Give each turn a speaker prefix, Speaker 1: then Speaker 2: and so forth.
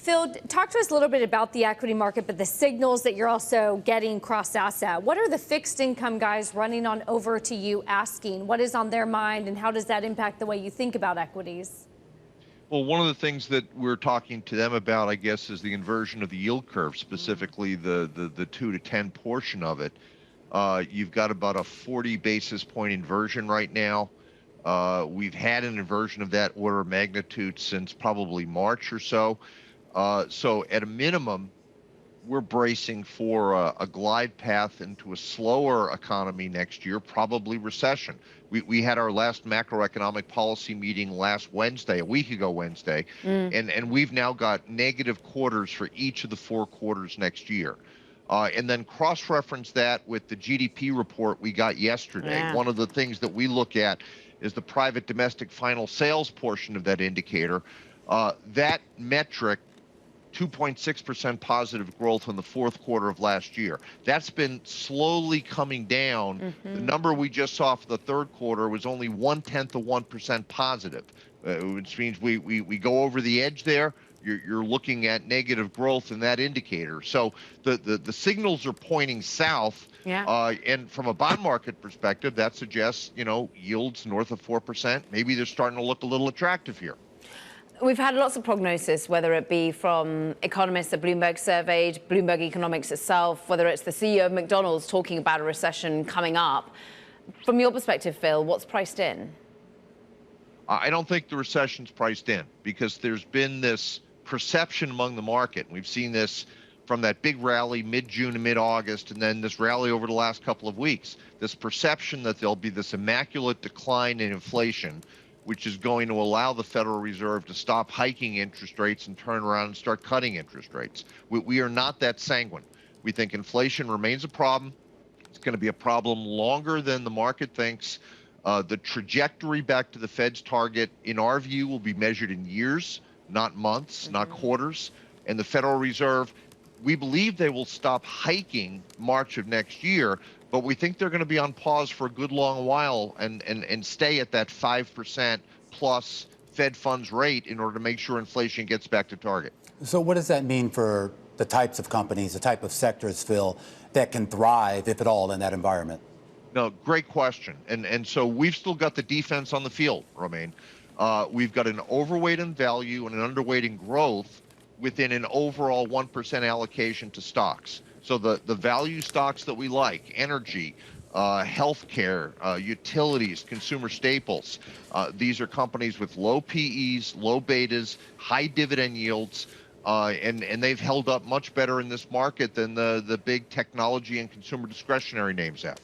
Speaker 1: Phil, talk to us a little bit about the equity market, but the signals that you're also getting cross-asset. What are the fixed income guys running on over to you asking? What is on their mind, and how does that impact the way you think about equities?
Speaker 2: Well, one of the things that we're talking to them about, I guess, is the inversion of the yield curve, specifically the 2 to 10 portion of it. You've got about a 40 basis point inversion right now. We've had an inversion of that order of magnitude since probably March or so. So at a minimum, we're bracing for a glide path into a slower economy next year, probably recession. We had our last macroeconomic policy meeting last Wednesday, a week ago Wednesday, and we've now got negative quarters for each of the 4 quarters next year. And then cross-reference that with the GDP report we got yesterday.
Speaker 1: Yeah.
Speaker 2: One of the things that we look at is the private domestic final sales portion of that indicator. That metric, 2.6% positive growth in the 4th quarter of last year. That's been slowly coming down. The number we just saw for the 3rd quarter was only 0.1% positive, which means we go over the edge there. You're looking at negative growth in that indicator. So the signals are pointing south.
Speaker 1: Yeah.
Speaker 2: And from a bond market perspective, that suggests, yields north of 4%. Maybe they're starting to look a little attractive here.
Speaker 3: We've had lots of prognosis, whether it be from economists that Bloomberg surveyed, Bloomberg Economics itself, whether it's the CEO of McDonald's talking about a recession coming up. From your perspective, Phil, what's priced in?
Speaker 2: I don't think the recession's priced in because there's been this perception among the market. We've seen this from that big rally mid-June to mid-August, and then this rally over the last couple of weeks. This perception that there'll be this immaculate decline in inflation, which is going to allow the Federal Reserve to stop hiking interest rates and turn around and start cutting interest rates. We are not that sanguine. We think inflation remains a problem. It's going to be a problem longer than the market thinks. The trajectory back to the Fed's target, in our view, will be measured in years, not months, not quarters. And the Federal Reserve, we believe they will stop hiking March of next year, but we think they're going to be on pause for a good long while and stay at that 5% plus Fed funds rate in order to make sure inflation gets back to target.
Speaker 4: So what does that mean for the types of companies, the type of sectors, Phil, that can thrive, if at all, in that environment?
Speaker 2: No, great question. And so we've still got the defense on the field, Romaine. We've got an overweight in value and an underweight in growth within an overall 1% allocation to stocks. So the value stocks that we like, energy, healthcare, utilities, consumer staples, these are companies with low PEs, low betas, high dividend yields, and they've held up much better in this market than the big technology and consumer discretionary names have.